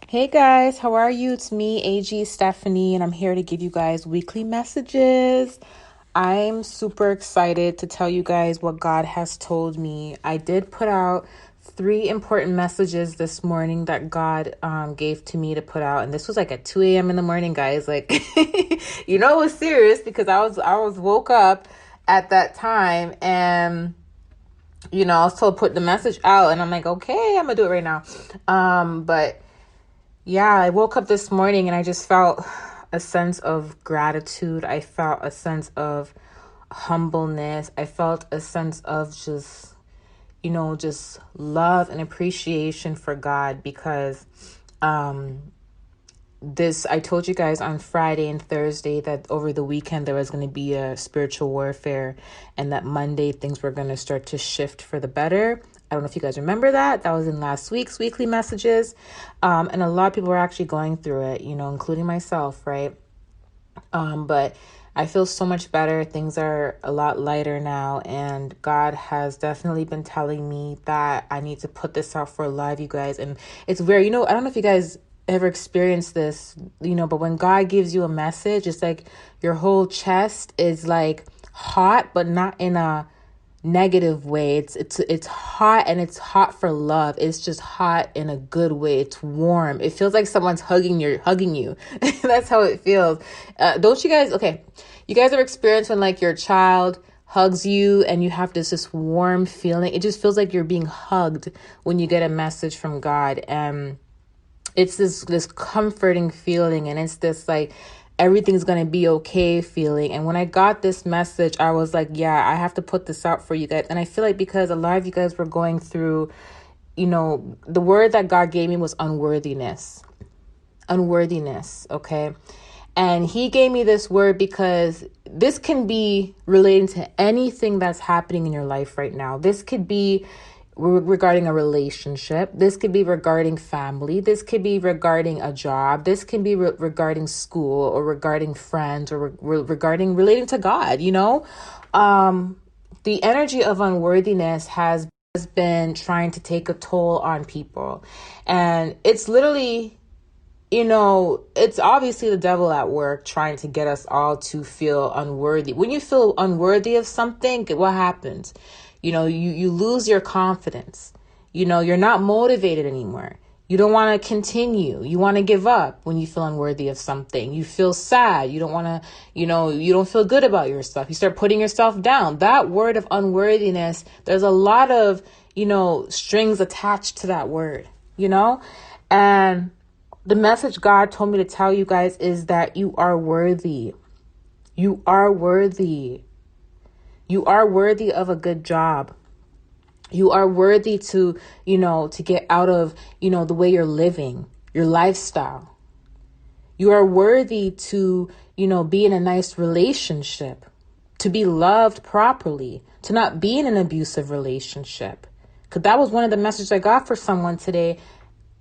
Hey guys, how are you? It's me, AG Stephanie, and I'm here to give you guys weekly messages. I'm super excited to tell you guys what God has told me. I did put out three important messages this morning that God gave to me to put out, and this was like at 2 a.m. in the morning, guys. Like, it was serious because I was woke up at that time, and I was told to put the message out, and I'm like, okay, I'm gonna do it right now. But yeah, I woke up this morning and I just felt a sense of gratitude. I felt a sense of humbleness. I felt a sense of just love and appreciation for God because I told you guys on Friday and Thursday that over the weekend there was going to be a spiritual warfare, and that Monday things were going to start to shift for the better. I don't know if you guys remember that. That was in last week's weekly messages. And a lot of people were actually going through it, including myself, right? But I feel so much better. Things are a lot lighter now. And God has definitely been telling me that I need to put this out for live, you guys. And it's very, I don't know if you guys ever experienced this, but when God gives you a message, it's like your whole chest is like hot, but not in a negative way. It's hot, and it's hot for love. It's just hot in a good way. It's warm. It feels like someone's hugging you. That's how it feels. Don't you guys? Okay, you guys ever experienced when like your child hugs you and you have this warm feeling? It just feels like you're being hugged when you get a message from God, and it's this comforting feeling, and it's this like everything's going to be okay feeling. And when I got this message, I was like, yeah, I have to put this out for you guys. And I feel like because a lot of you guys were going through, the word that God gave me was unworthiness, okay? And he gave me this word because this can be relating to anything that's happening in your life right now. This could be regarding a relationship. This could be regarding family. This could be regarding a job. This can be regarding school, or regarding friends, or regarding relating to God. The energy of unworthiness has been trying to take a toll on people, and it's literally, it's obviously the devil at work trying to get us all to feel unworthy. When you feel unworthy of something, what happens? You lose your confidence. You're not motivated anymore. You don't want to continue. You want to give up when you feel unworthy of something. You feel sad. You don't want to, you don't feel good about yourself. You start putting yourself down. That word of unworthiness, there's a lot of, strings attached to that word, and the message God told me to tell you guys is that you are worthy. You are worthy. You are worthy of a good job. You are worthy to, to get out of, the way you're living, your lifestyle. You are worthy to, be in a nice relationship, to be loved properly, to not be in an abusive relationship. Because that was one of the messages I got for someone today.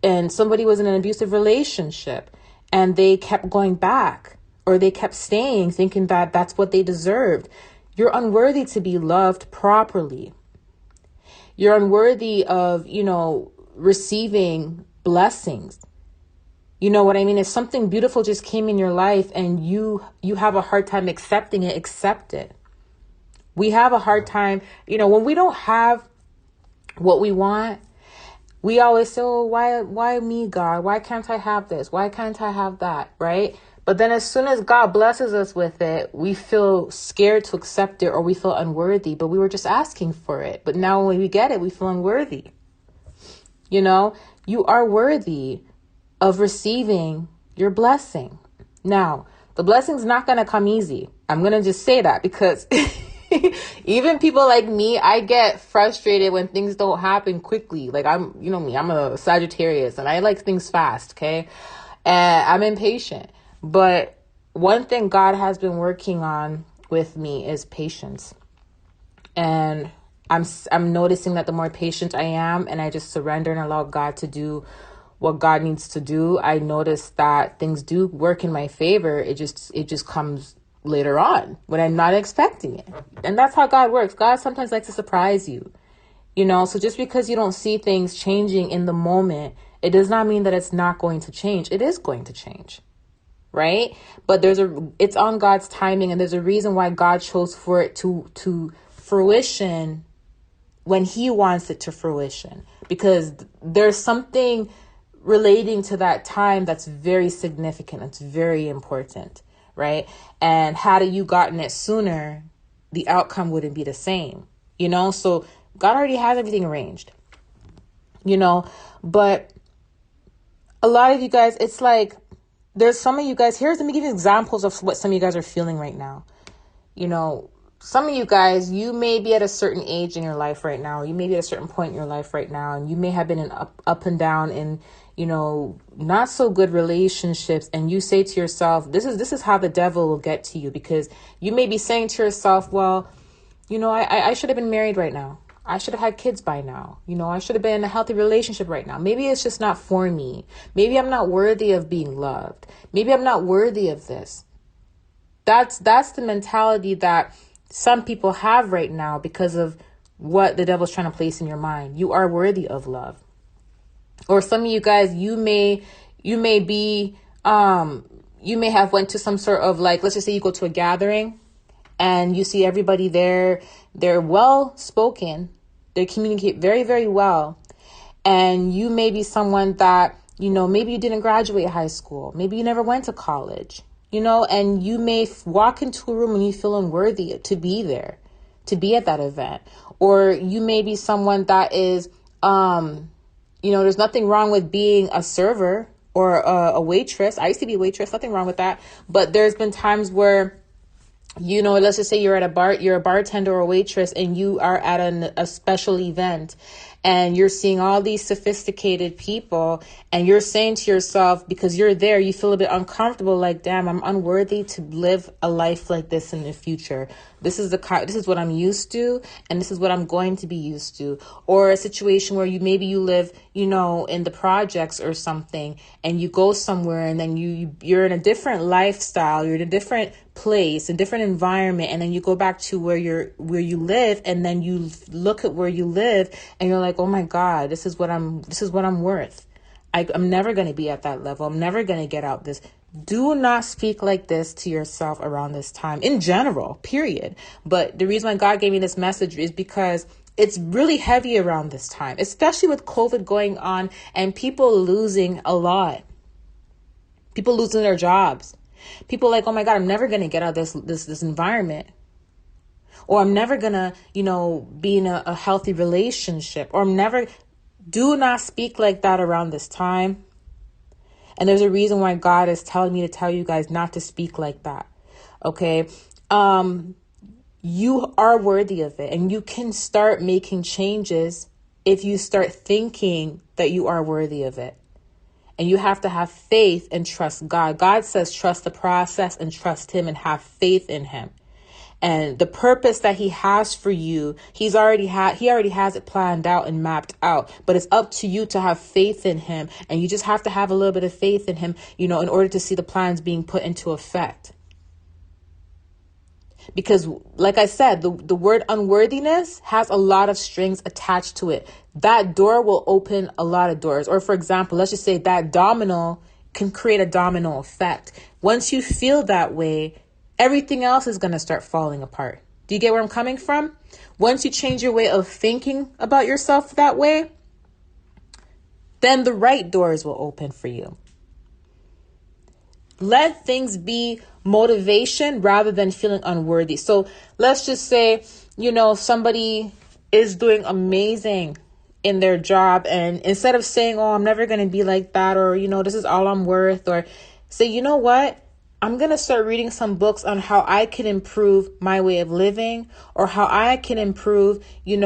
And somebody was in an abusive relationship and they kept going back, or they kept staying thinking that that's what they deserved. You're unworthy to be loved properly. You're unworthy of, receiving blessings. You know what I mean? If something beautiful just came in your life and you have a hard time accepting it, accept it. We have a hard time, when we don't have what we want, we always say, oh, why me, God? Why can't I have this? Why can't I have that? Right? But then as soon as God blesses us with it, we feel scared to accept it, or we feel unworthy, but we were just asking for it. But now when we get it, we feel unworthy. You are worthy of receiving your blessing. Now, the blessing's not going to come easy. I'm going to just say that because even people like me, I get frustrated when things don't happen quickly. Like I'm a Sagittarius and I like things fast. Okay. And I'm impatient. But one thing God has been working on with me is patience. And I'm noticing that the more patient I am and I just surrender and allow God to do what God needs to do, I notice that things do work in my favor. It just comes later on when I'm not expecting it. And that's how God works. God sometimes likes to surprise you. So just because you don't see things changing in the moment, It does not mean that it's not going to change. It is going to change, right? But it's on God's timing, and there's a reason why God chose for it to fruition when he wants it to fruition, because there's something relating to that time that's very significant. It's very important, right? And had you gotten it sooner, the outcome wouldn't be the same, So God already has everything arranged, but a lot of you guys, it's like, there's some of you guys, let me give you examples of what some of you guys are feeling right now. Some of you guys, you may be at a certain age in your life right now. You may be at a certain point in your life right now, and you may have been in up and down in, not so good relationships. And you say to yourself, this is how the devil will get to you, because you may be saying to yourself, well, I should have been married right now. I should have had kids by now. I should have been in a healthy relationship right now. Maybe it's just not for me. Maybe I'm not worthy of being loved. Maybe I'm not worthy of this. That's the mentality that some people have right now because of what the devil's trying to place in your mind. You are worthy of love. Or some of you guys, you may have went to some sort of, like, let's just say you go to a gathering and you see everybody there. They're well spoken. They communicate very, very well. And you may be someone that, maybe you didn't graduate high school. Maybe you never went to college, and you may walk into a room and you feel unworthy to be there, to be at that event. Or you may be someone that is, there's nothing wrong with being a server or a waitress. I used to be a waitress, nothing wrong with that. But there's been times where, let's just say you're at a bar, you're a bartender or a waitress, and you are at a special event, and you're seeing all these sophisticated people, and you're saying to yourself, because you're there, you feel a bit uncomfortable, like, damn, I'm unworthy to live a life like this in the future. This is what I'm used to, and this is what I'm going to be used to. Or a situation where maybe you live, in the projects or something, and you go somewhere, and then you're in a different lifestyle, you're in a different place, a different environment, and then you go back to where you live, and then you look at where you live, and you're like, oh my God, this is what I'm worth. I'm never going to be at that level. I'm never going to get out this. Do not speak like this to yourself around this time in general, period. But the reason why God gave me this message is because it's really heavy around this time, especially with COVID going on and people losing a lot. People losing their jobs. People like, oh my God, I'm never going to get out of this environment. Or I'm never going to, be in a healthy relationship. Or do not speak like that around this time. And there's a reason why God is telling me to tell you guys not to speak like that. Okay. You are worthy of it, and you can start making changes if you start thinking that you are worthy of it. And you have to have faith and trust God. God says, trust the process and trust him and have faith in him. And the purpose that he has for you, he already has it planned out and mapped out. But it's up to you to have faith in him. And you just have to have a little bit of faith in him, in order to see the plans being put into effect. Because like I said, the word unworthiness has a lot of strings attached to it. That door will open a lot of doors. Or for example, let's just say that domino can create a domino effect. Once you feel that way, everything else is going to start falling apart. Do you get where I'm coming from? Once you change your way of thinking about yourself that way, then the right doors will open for you. Let things be motivation rather than feeling unworthy. So let's just say, somebody is doing amazing in their job, and instead of saying, oh, I'm never going to be like that, or, this is all I'm worth, or say, you know what? I'm going to start reading some books on how I can improve my way of living, or how I can improve, I'm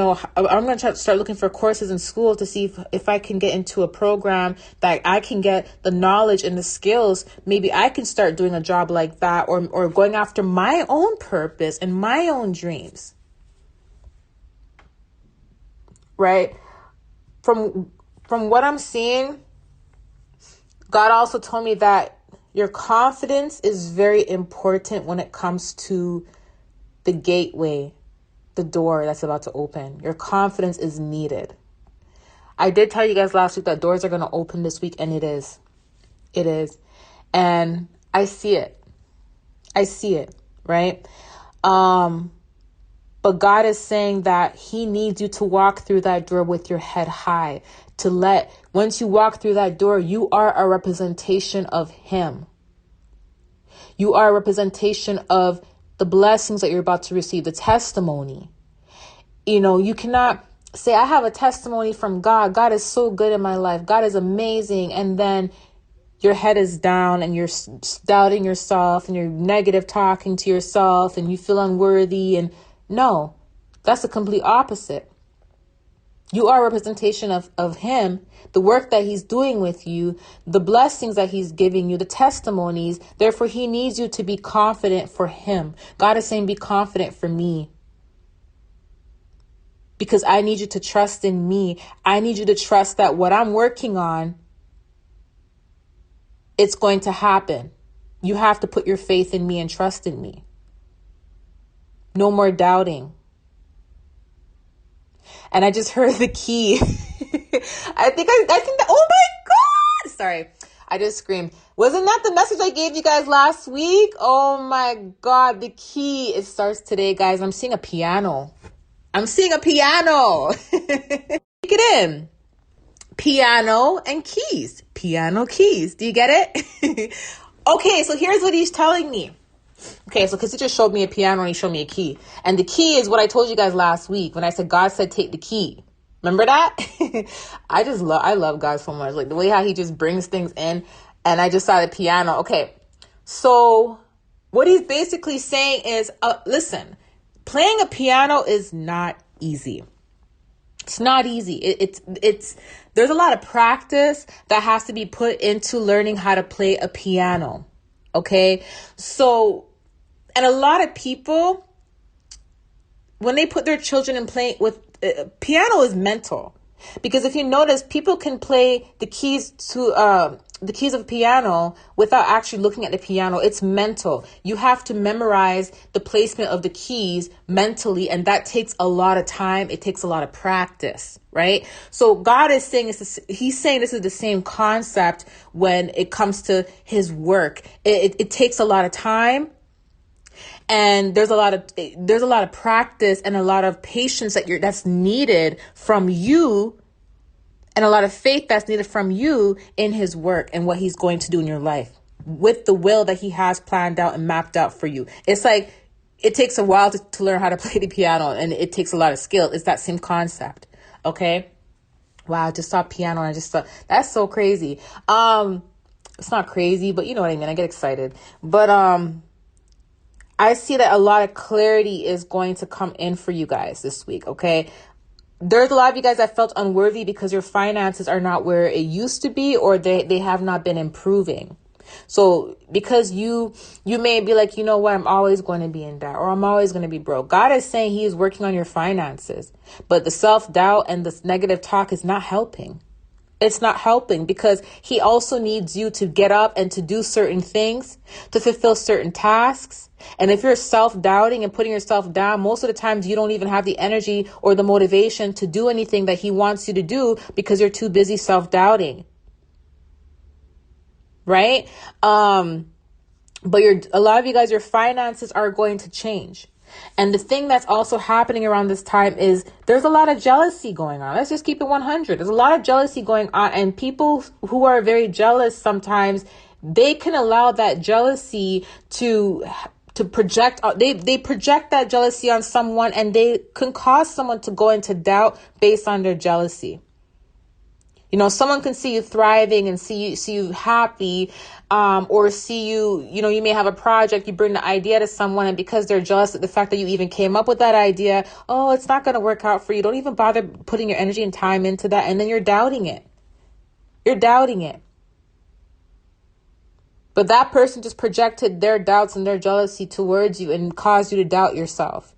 going to start looking for courses in school to see if I can get into a program that I can get the knowledge and the skills. Maybe I can start doing a job like that, or going after my own purpose and my own dreams. Right? From what I'm seeing, God also told me that your confidence is very important when it comes to the gateway, the door that's about to open. Your confidence is needed. I did tell you guys last week that doors are going to open this week, and it is. It is. And I see it. I see it, right? But God is saying that he needs you to walk through that door with your head high, once you walk through that door, you are a representation of him. You are a representation of the blessings that you're about to receive, the testimony. You cannot say, I have a testimony from God. God is so good in my life. God is amazing. And then your head is down and you're doubting yourself and you're negative talking to yourself and you feel unworthy. And no, that's the complete opposite. You are a representation of him, the work that he's doing with you, the blessings that he's giving you, the testimonies. Therefore, he needs you to be confident for him. God is saying, be confident for me. Because I need you to trust in me. I need you to trust that what I'm working on, it's going to happen. You have to put your faith in me and trust in me. No more doubting. And I just heard the key. I think that, oh my God. Sorry. I just screamed. Wasn't that the message I gave you guys last week? Oh my God. The key, it starts today, guys. I'm seeing a piano. Take it in. Piano and keys. Piano keys. Do you get it? Okay, so here's what he's telling me. Okay, so because he just showed me a piano and he showed me a key. And the key is what I told you guys last week when I said God said take the key. Remember that? I love God so much. Like the way how he just brings things in. And I just saw the piano. Okay, so what he's basically saying is, listen, playing a piano is not easy. It's not easy. It's there's a lot of practice that has to be put into learning how to play a piano. Okay, so, and a lot of people, when they put their children in playing with piano is mental, because if you notice, people can play the keys of piano without actually looking at the piano. It's mental. You have to memorize the placement of the keys mentally, and that takes a lot of time. It takes a lot of practice, right? So God is saying he's saying this is the same concept when it comes to his work. It takes a lot of time, and there's a lot of practice and a lot of patience that's needed from you. And a lot of faith that's needed from you in his work and what he's going to do in your life with the will that he has planned out and mapped out for you. It's like it takes a while to learn how to play the piano, and it takes a lot of skill. It's that same concept. Okay. Wow. I just saw piano and I just thought that's so crazy. It's not crazy, but you know what I mean? I get excited, but, I see that a lot of clarity is going to come in for you guys this week. Okay. There's a lot of you guys that felt unworthy because your finances are not where it used to be, or they have not been improving. So because you may be like, you know what, I'm always going to be in debt, or I'm always going to be broke. God is saying he is working on your finances, but the self-doubt and this negative talk is not helping. It's not helping, because he also needs you to get up and to do certain things, to fulfill certain tasks. And if you're self-doubting and putting yourself down, most of the times you don't even have the energy or the motivation to do anything that he wants you to do because you're too busy self-doubting. Right? But a lot of you guys, your finances are going to change. And the thing that's also happening around this time is there's a lot of jealousy going on. Let's just keep it 100. There's a lot of jealousy going on, and people who are very jealous, sometimes they can allow that jealousy to project. They project that jealousy on someone, and they can cause someone to go into doubt based on their jealousy. You know, someone can see you thriving and see you happy, or see you may have a project, you bring the idea to someone, and because they're jealous at the fact that you even came up with that idea, oh, it's not going to work out for you. Don't even bother putting your energy and time into that. And then you're doubting it. But that person just projected their doubts and their jealousy towards you and caused you to doubt yourself.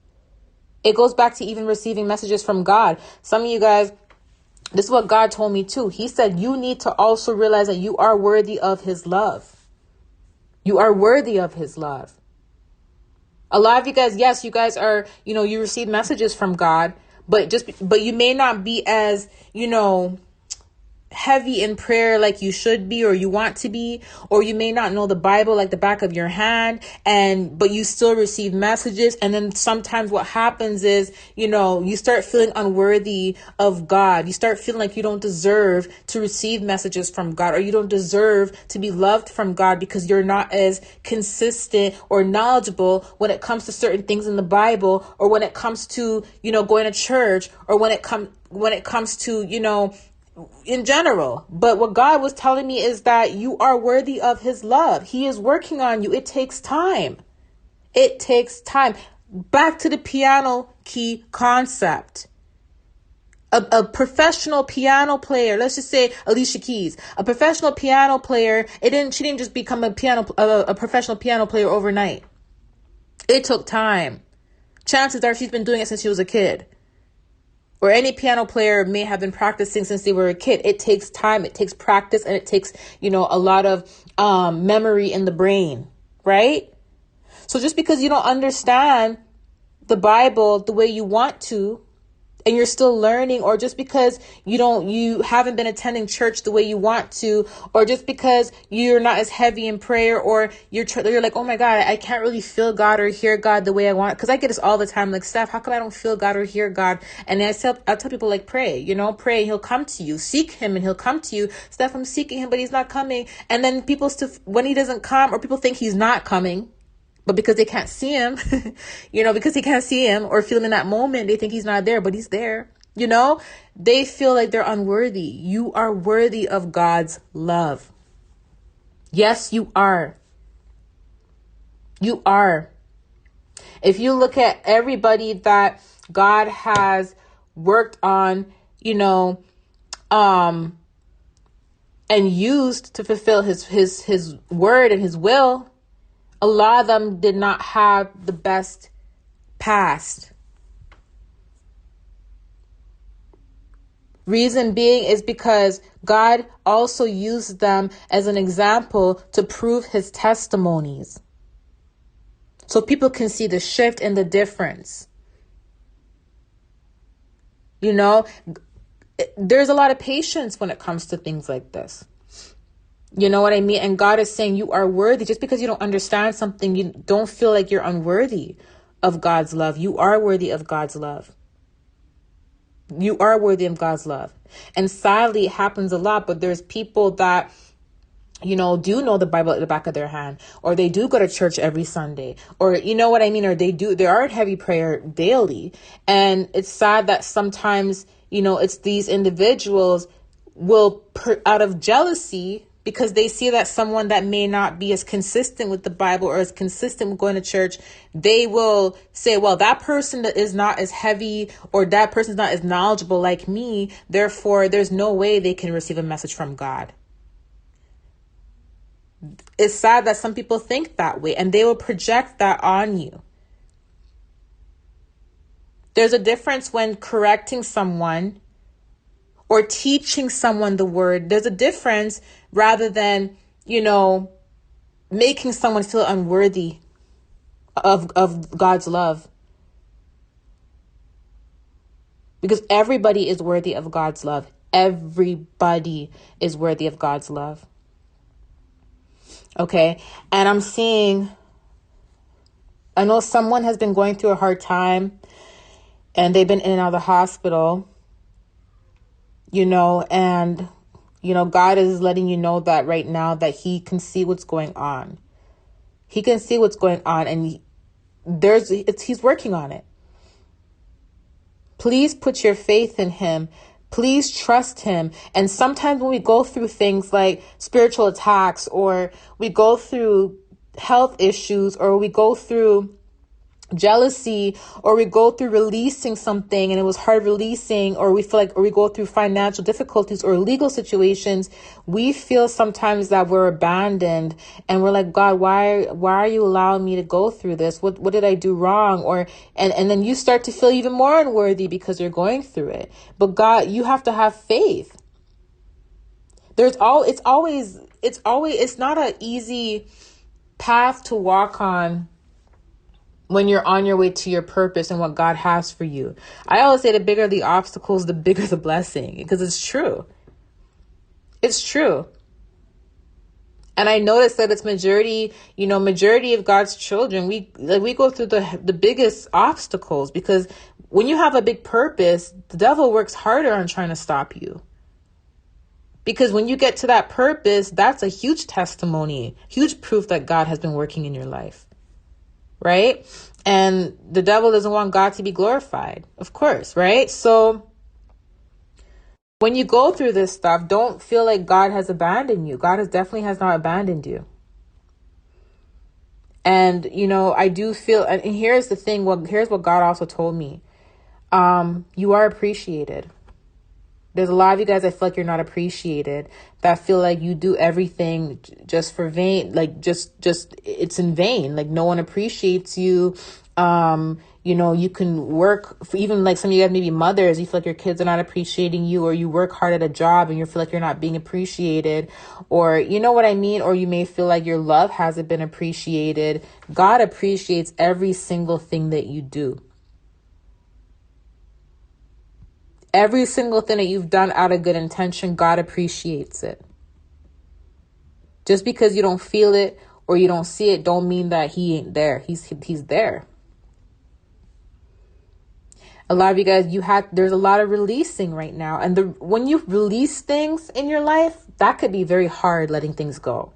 It goes back to even receiving messages from God. Some of you guys, this is what God told me too. He said, you need to also realize that you are worthy of his love. You are worthy of his love. A lot of you guys, yes, you guys are, you receive messages from God, but you may not be as, heavy in prayer like you should be or you want to be, or you may not know the Bible like the back of your hand, but you still receive messages. And then sometimes what happens is, you start feeling unworthy of God. You start feeling like you don't deserve to receive messages from God, or you don't deserve to be loved from God because you're not as consistent or knowledgeable when it comes to certain things in the Bible, or when it comes to, going to church, or when it comes to, in general. But what God was telling me is that you are worthy of his love. He is working on you. It takes time. It takes time. Back to the piano key concept. A professional piano player, let's just say Alicia Keys, a professional piano player, she didn't just become a professional piano player overnight. It took time. Chances are she's been doing it since she was a kid. Or any piano player may have been practicing since they were a kid. It takes time, it takes practice, and it takes, a lot of memory in the brain, right? So just because you don't understand the Bible the way you want to, and you're still learning, or just because you haven't been attending church the way you want to, or just because you're not as heavy in prayer, or you're like, oh my God, I can't really feel God or hear God the way I want. Because I get this all the time, like, Steph, how come I don't feel God or hear God? And I tell people, like, pray, pray, he'll come to you. Seek him and he'll come to you. Steph, I'm seeking him, but he's not coming. And then people still, when he doesn't come, or people think he's not coming, but because they can't see him, because they can't see him or feel him in that moment, they think he's not there, but he's there. They feel like they're unworthy. You are worthy of God's love. Yes, you are. You are. If you look at everybody that God has worked on, and used to fulfill his word and his will, a lot of them did not have the best past. Reason being is because God also used them as an example to prove his testimonies. So people can see the shift and the difference. There's a lot of patience when it comes to things like this. You know what I mean? And God is saying you are worthy. Just because you don't understand something, you don't feel like you're unworthy of God's love. You are worthy of God's love. You are worthy of God's love. And sadly, it happens a lot, but there's people that, do know the Bible at the back of their hand, or they do go to church every Sunday, or you know what I mean? Or they are in heavy prayer daily. And it's sad that sometimes, it's these individuals will, out of jealousy, because they see that someone that may not be as consistent with the Bible or as consistent with going to church, they will say, well, that person is not as heavy, or that person's not as knowledgeable like me. Therefore, there's no way they can receive a message from God. It's sad that some people think that way, and they will project that on you. There's a difference when correcting someone or teaching someone the word. There's a difference rather than, making someone feel unworthy of God's love. Because everybody is worthy of God's love. Everybody is worthy of God's love. Okay. And I know someone has been going through a hard time and they've been in and out of the hospital. And, God is letting you know that right now that he can see what's going on. He can see what's going on, and he's working on it. Please put your faith in him. Please trust him. And sometimes when we go through things like spiritual attacks, or we go through health issues, or we go through jealousy, or we go through releasing something and it was hard releasing, or we feel like, or we go through financial difficulties or legal situations, we feel sometimes that we're abandoned, and we're like, God, why are you allowing me to go through this? What did I do wrong? And then you start to feel even more unworthy because you're going through it. But God, you have to have faith. It's not an easy path to walk on when you're on your way to your purpose and what God has for you. I always say the bigger the obstacles, the bigger the blessing, because it's true. It's true. And I noticed that it's majority of God's children. We go through the biggest obstacles, because when you have a big purpose, the devil works harder on trying to stop you. Because when you get to that purpose, that's a huge testimony, huge proof that God has been working in your life. Right? And the devil doesn't want God to be glorified, of course, right? So when you go through this stuff, don't feel like God has abandoned you. God definitely has not abandoned you. And, I do feel, and here's the thing, here's what God also told me. You are appreciated. There's a lot of you guys that feel like you're not appreciated, that feel like you do everything just for vain, like just it's in vain. Like no one appreciates you. You can work for, even like some of you guys, maybe mothers, you feel like your kids are not appreciating you, or you work hard at a job and you feel like you're not being appreciated, or you know what I mean? Or you may feel like your love hasn't been appreciated. God appreciates every single thing that you do. Every single thing that you've done out of good intention, God appreciates it. Just because you don't feel it or you don't see it, don't mean that he ain't there. He's there. A lot of you guys, there's a lot of releasing right now. And when you release things in your life, that could be very hard, letting things go.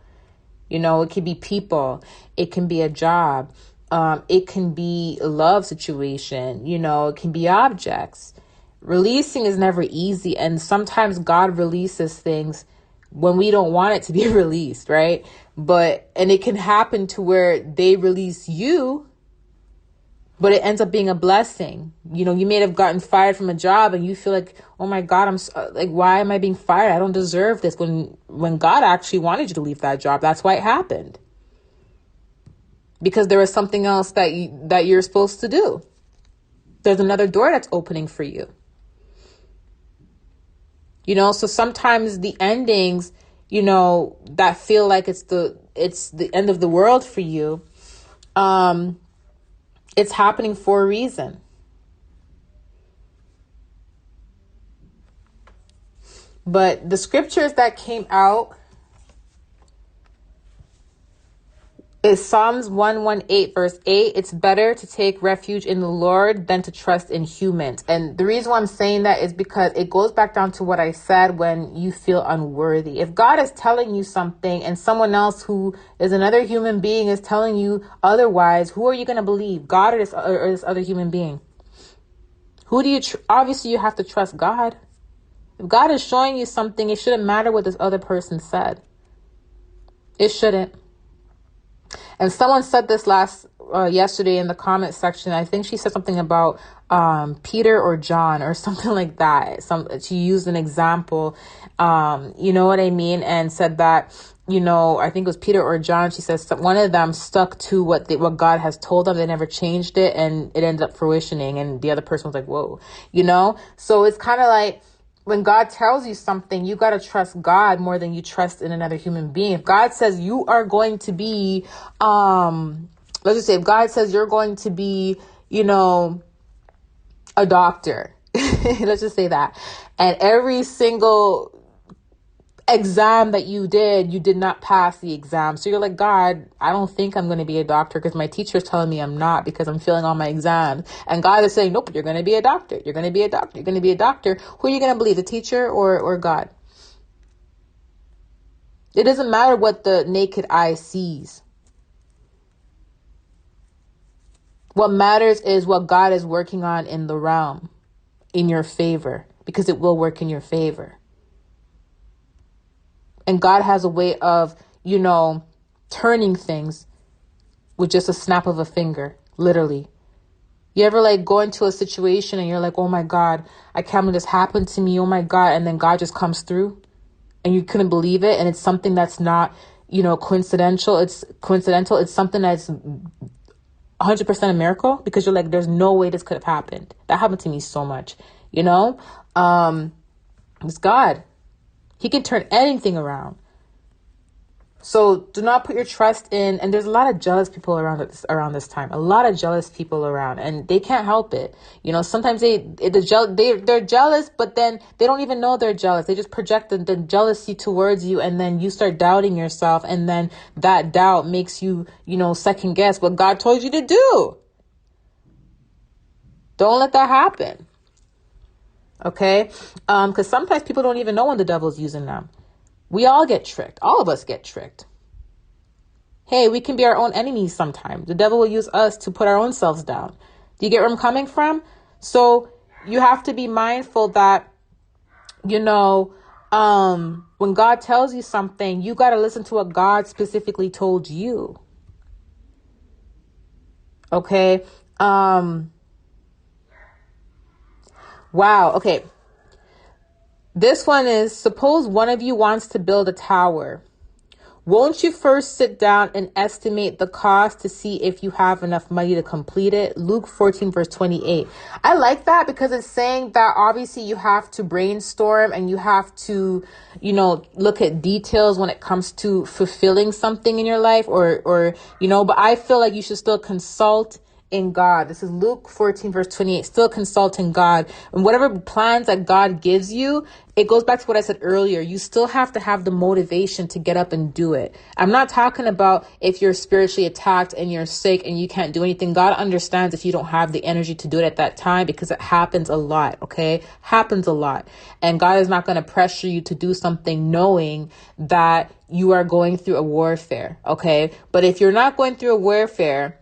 It could be people. It can be a job. It can be a love situation. It can be objects. Releasing is never easy. And sometimes God releases things when we don't want it to be released, right? And it can happen to where they release you, but it ends up being a blessing. You may have gotten fired from a job and you feel like, oh my God, why am I being fired? I don't deserve this. When God actually wanted you to leave that job, that's why it happened. Because there was something else that you're supposed to do. There's another door that's opening for you. So sometimes the endings, that feel like it's the end of the world for you. It's happening for a reason. But the scriptures that came out is Psalms 118 verse 8. It's better to take refuge in the Lord than to trust in humans. And the reason why I'm saying that is because it goes back down to what I said, when you feel unworthy. If God is telling you something and someone else who is another human being is telling you otherwise, who are you going to believe? God or this other human being? Who do you obviously you have to trust God. If God is showing you something, it shouldn't matter what this other person said. It shouldn't. And someone said this yesterday in the comment section. I think she said something about Peter or John or something like that. She used an example, you know what I mean? And said that, I think it was Peter or John. She says one of them stuck to what God has told them. They never changed it, and it ended up fruitioning. And the other person was like, whoa, So it's kind of like, when God tells you something, you got to trust God more than you trust in another human being. If God says you are going to be, let's just say if God says you're going to be, a doctor, let's just say that. And every single exam that you did not pass the exam. So you're like, God, I don't think I'm going to be a doctor because my teacher's telling me I'm not, because I'm failing all my exams. And God is saying, nope, you're going to be a doctor. You're going to be a doctor. You're going to be a doctor. Who are you going to believe, the teacher or God? It doesn't matter what the naked eye sees. What matters is what God is working on in the realm, in your favor, because it will work in your favor. And God has a way of, turning things with just a snap of a finger, literally. You ever go into a situation and you're like, oh my God, I can't believe this happened to me. Oh my God. And then God just comes through and you couldn't believe it. And it's something that's not, coincidental. It's coincidental. It's something that's 100% a miracle, because you're like, there's no way this could have happened. That happened to me so much, it's God. He can turn anything around. So do not put your trust in, and there's a lot of jealous people around this time, a lot of jealous people around, and they can't help it. Sometimes they're jealous, but then they don't even know they're jealous. They just project the jealousy towards you, and then you start doubting yourself, and then that doubt makes you, second guess what God told you to do. Don't let that happen. Okay? Because sometimes people don't even know when the devil's using them. We all get tricked. All of us get tricked. Hey, we can be our own enemies sometimes. The devil will use us to put our own selves down. Do you get where I'm coming from? So you have to be mindful that, when God tells you something, you got to listen to what God specifically told you. Okay? Wow. Okay. This one is, suppose one of you wants to build a tower. Won't you first sit down and estimate the cost to see if you have enough money to complete it? Luke 14, verse 28. I like that because it's saying that obviously you have to brainstorm and you have to, look at details when it comes to fulfilling something in your life but I feel like you should still consult in God. This is Luke 14, verse 28. Still consult in God. And whatever plans that God gives you, it goes back to what I said earlier. You still have to have the motivation to get up and do it. I'm not talking about if you're spiritually attacked and you're sick and you can't do anything. God understands if you don't have the energy to do it at that time, because it happens a lot. Okay. Happens a lot. And God is not going to pressure you to do something knowing that you are going through a warfare. Okay. But if you're not going through a warfare,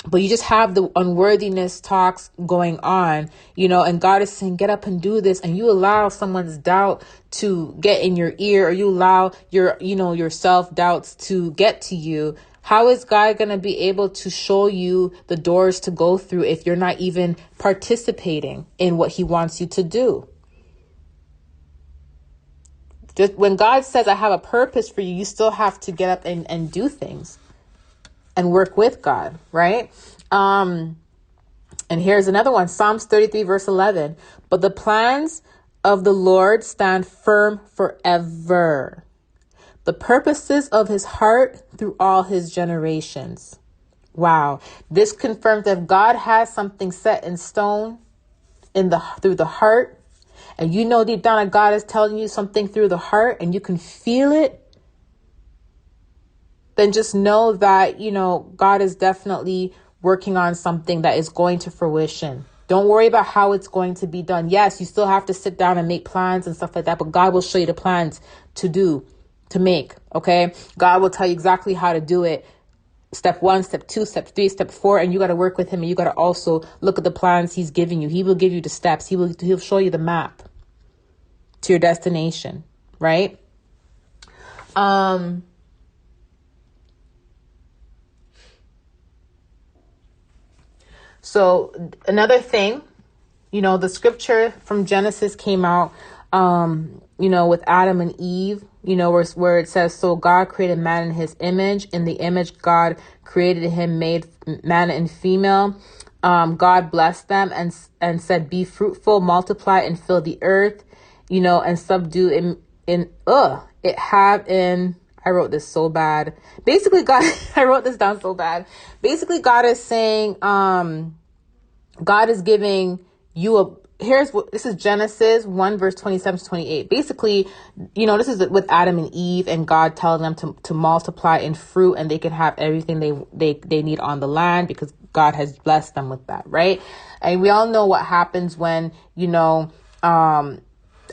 but you just have the unworthiness talks going on, and God is saying, get up and do this. And you allow someone's doubt to get in your ear, or you allow your self-doubts to get to you. How is God going to be able to show you the doors to go through if you're not even participating in what he wants you to do? Just when God says, I have a purpose for you, you still have to get up and do things and work with God, right? And here's another one, Psalms 33, verse 11. But the plans of the Lord stand firm forever, the purposes of his heart through all his generations. Wow. This confirms that God has something set in stone through the heart, and deep down that God is telling you something through the heart and you can feel it, then just know that, God is definitely working on something that is going to fruition. Don't worry about how it's going to be done. Yes, you still have to sit down and make plans and stuff like that, but God will show you the plans to make. Okay. God will tell you exactly how to do it. Step 1, step 2, step 3, step 4, and you got to work with him. And you got to also look at the plans he's giving you. He will give you the steps. He'll show you the map to your destination. Right. So another thing, the scripture from Genesis came out, with Adam and Eve, where it says, so God created man in his image. In the image, God created him, made man and female. God blessed them and said, be fruitful, multiply and fill the earth, and subdue I wrote this so bad. Basically, I wrote this down so bad. Basically, God is saying, God is giving you this is Genesis 1, verse 27 to 28. Basically, this is with Adam and Eve and God telling them to multiply in fruit and they can have everything they need on the land because God has blessed them with that. Right. And we all know what happens when,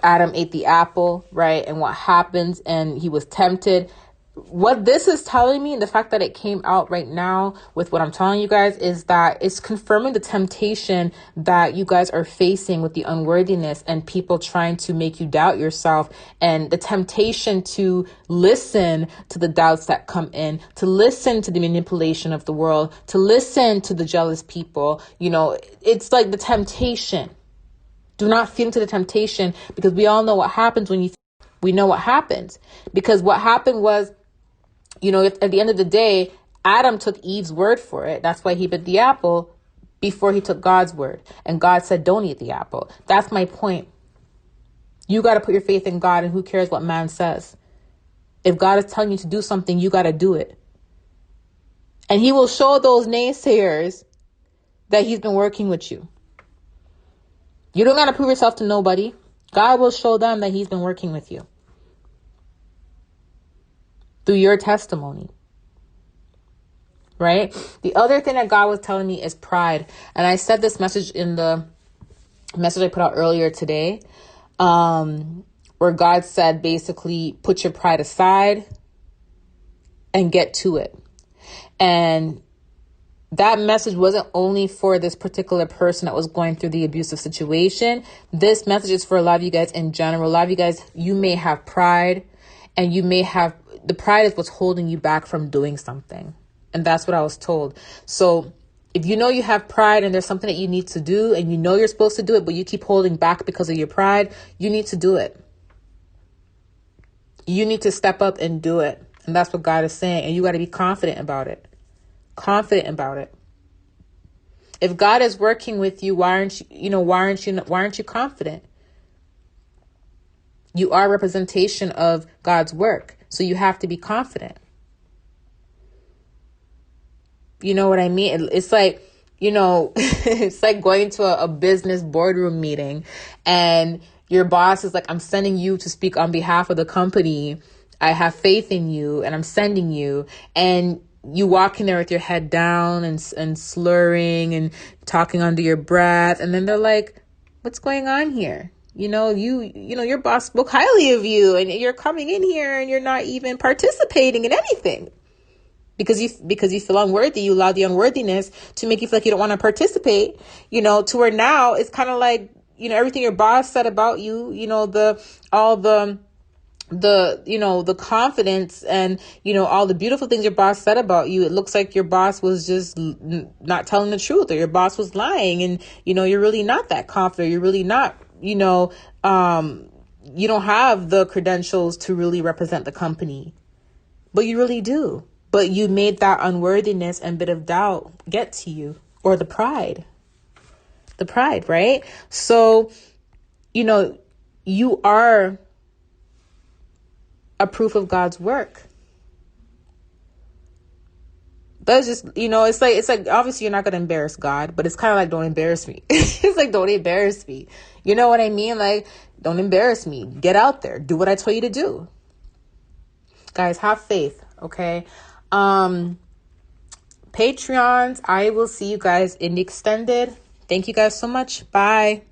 Adam ate the apple, right? And what happens, and he was tempted. What this is telling me, and the fact that it came out right now with what I'm telling you guys, is that it's confirming the temptation that you guys are facing with the unworthiness and people trying to make you doubt yourself, and the temptation to listen to the doubts that come in, to listen to the manipulation of the world, to listen to the jealous people. It's like the temptation. Do not feed into the temptation, because we all know what happens when we know what happens. Because what happened was, if at the end of the day, Adam took Eve's word for it. That's why he bit the apple before he took God's word. And God said, don't eat the apple. That's my point. You got to put your faith in God, and who cares what man says? If God is telling you to do something, you got to do it. And he will show those naysayers that he's been working with you. You don't got to prove yourself to nobody. God will show them that he's been working with you through your testimony. Right? The other thing that God was telling me is pride. And I said this message in the message I put out earlier today, where God said, basically, put your pride aside and get to it. And that message wasn't only for this particular person that was going through the abusive situation. This message is for a lot of you guys in general. A lot of you guys, you may have pride, and you may have, the pride is what's holding you back from doing something. And that's what I was told. So if you know you have pride and there's something that you need to do and you know you're supposed to do it, but you keep holding back because of your pride, you need to do it. You need to step up and do it. And that's what God is saying. And you got to be confident about it. Confident about it. If God is working with you, why aren't you confident? You are a representation of God's work. So you have to be confident. You know what I mean? It's like, it's like going to a business boardroom meeting and your boss is like, I'm sending you to speak on behalf of the company. I have faith in you and I'm sending you. And you walk in there with your head down and slurring and talking under your breath. And then they're like, what's going on here? Your boss spoke highly of you and you're coming in here and you're not even participating in anything. Because you feel unworthy, you allow the unworthiness to make you feel like you don't want to participate, to where now it's kind of like, everything your boss said about you, the confidence and, all the beautiful things your boss said about you. It looks like your boss was just not telling the truth, or your boss was lying, and, you're really not that confident. You're really not, you don't have the credentials to really represent the company, but you really do. But you made that unworthiness and bit of doubt get to you, or the pride, right? So, you are a proof of God's work. That's just, it's like, obviously you're not going to embarrass God, but it's kind of like, don't embarrass me. It's like, don't embarrass me. You know what I mean? Like, don't embarrass me. Get out there. Do what I told you to do. Guys, have faith. Okay. Patreons, I will see you guys in the extended. Thank you guys so much. Bye.